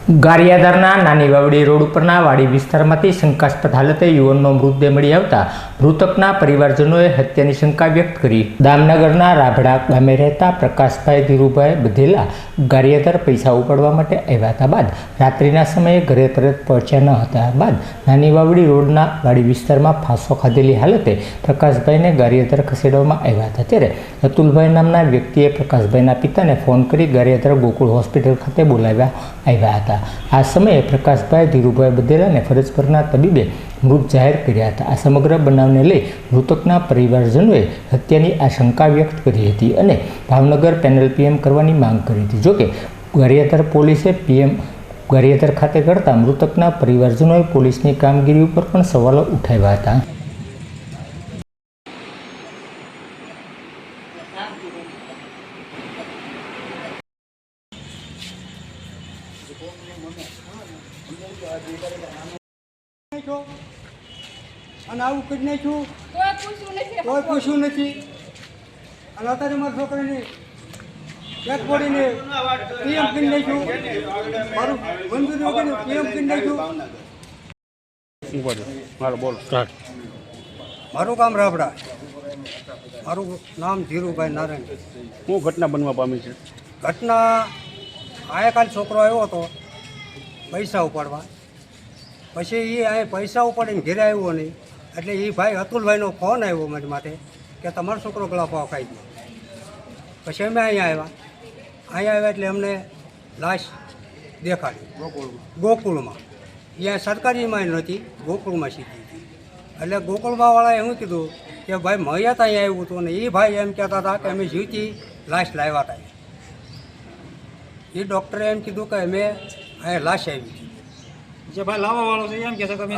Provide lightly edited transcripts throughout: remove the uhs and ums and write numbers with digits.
ગારિયાધારના નાની વાવડી રોડ ઉપરના વાડી વિસ્તારમાંથી શંકાસ્પદ હાલતે યુવાનનો મૃતદેહ મળી આવતા મૃતકના પરિવારજનોએ હત્યાની શંકા વ્યક્ત કરી। દામનગરના રાભડા ગામે રહેતા પ્રકાશભાઈ ધીરુભાઈ બધેલા ગારિયાધાર પૈસા ઉપાડવા માટે આવ્યા હતા બાદ રાત્રિના સમયે ઘરે પરત પહોંચ્યા ન હતા બાદ નાની વાવડી રોડના વાડી વિસ્તારમાં ફાંસો ખાધેલી હાલતે પ્રકાશભાઈને ગારિયાધાર ખસેડવામાં આવ્યા હતા। ત્યારે અતુલભાઈ નામના વ્યક્તિએ પ્રકાશભાઈના પિતાને ફોન કરી ગારિયાધાર ગોકુળ હોસ્પિટલ ખાતે બોલાવ્યા આવ્યા હતા। આ સમયે પ્રકાશભાઈ ધીરુભાઈ બધેલાને ફરજ પરના તબીબે મૃત જાહેર કર્યા હતા। આ સમગ્ર બનાવને લઈ મૃતકના પરિવારજનોએ હત્યાની આશંકા વ્યક્ત કરી હતી અને ભાવનગર પેનલ પીએમ કરવાની માંગ કરી હતી। જોકે ગારિયાધાર પોલીસે પીએમ ગારિયાધાર ખાતે કરતા મૃતકના પરિવારજનોએ પોલીસની કામગીરી ઉપર પણ સવાલો ઉઠાવ્યા હતા। અને આવું કરી નાખ્યું, કોઈ પૂછ્યું નથી। અને અત્યારે મારા છોકરાની એક બોડીને પીએમ કરી નાખ્યું, મારું મંજૂરી વગર પીએમ કરી નાખ્યું। મારું કામ રાબડા, મારું નામ ધીરુભાઈ નારાયણ। શું ઘટના બનવા પામી છે? ઘટના આ કાલ છોકરો આવ્યો હતો પૈસા ઉપાડવા, પછી એ આ પૈસા ઉપાડીને ઘેરે આવ્યો નહીં, એટલે એ ભાઈ અતુલભાઈનો ફોન આવ્યો મારી માટે કે તમારો છોકરો ગળાપાવ ખાઈ ગયો। પછી અમે અહીંયા આવ્યા એટલે અમને લાશ દેખાડી ગોકુળમાં, ત્યાં સરકારીમાં નહોતી, ગોકુળમાં સીધી હતી। એટલે ગોકુળમાંવાળાએ શું કીધું કે ભાઈ મૈયાત અહીંયા આવ્યું હતું, અને એ ભાઈ એમ કહેતા હતા કે અમે જીવતી લાશ લાવ્યા હતા। એ ડૉક્ટરે એમ કીધું કે અમે અહીંયા લાશ આવી હતી। જે ભાઈ લાવવા વાળો છે એમ કે છે કે અમે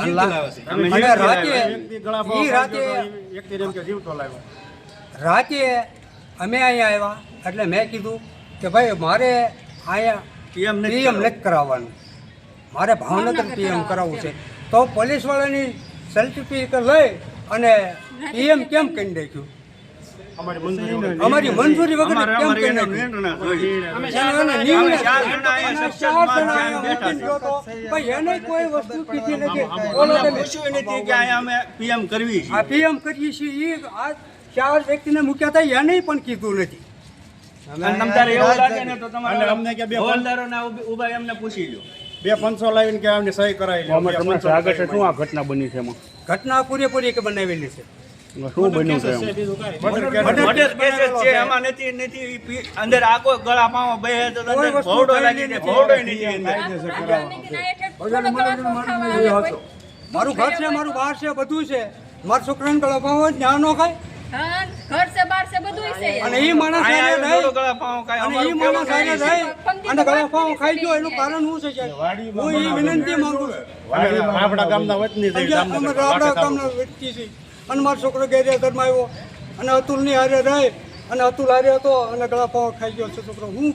રાતે અમે અહીંયા આવ્યા એટલે મેં કીધું કે ભાઈ મારે અહીંયા પીએમ નથી કરાવવાનું, મારે ભાવનગર પીએમ કરાવવું છે। તો પોલીસવાળાની સર્ટિફિકેટ લઈ અને પીએમ કેમ કરી નાખ્યું? અમારી મંજૂરી વગર કેમ કરી નાખ્યું? એને કોઈ વસ્તુ કીધી નથી આ પીએમ કરીએ છીએ। આ 4 વ્યક્તિને મૂક્યા હતા એને પણ કીધું નથી। બે પંચો લાવીને કે અમને સહી કરાવી શું આ ઘટના બની છે? એમાં ઘટના પૂરેપૂરી કે બનાવેલી છે। શું બન્યું છે? અંદર આખો ગળા પાવા બે તો ભોડો લાગી જાય, ભોડો નથી મારું ઘર છે, મારું બહાર છે, બધું છે। મારા છોકરાને ગળા પાવા જ્ઞાન નો ખાય અને એ માણસ ગળા પાવ ખાઈ ગયો એનું કારણ શું છે? હું એ વિનંતી માંગુ છું। આપણા ગામના વતની અને મારો છોકરો ગેરહાજરમાં આવ્યો અને અતુલની હારે રહે અને અતુલ હારે હતો અને ગળા પાવ ખાઈ ગયો છે છોકરો। હું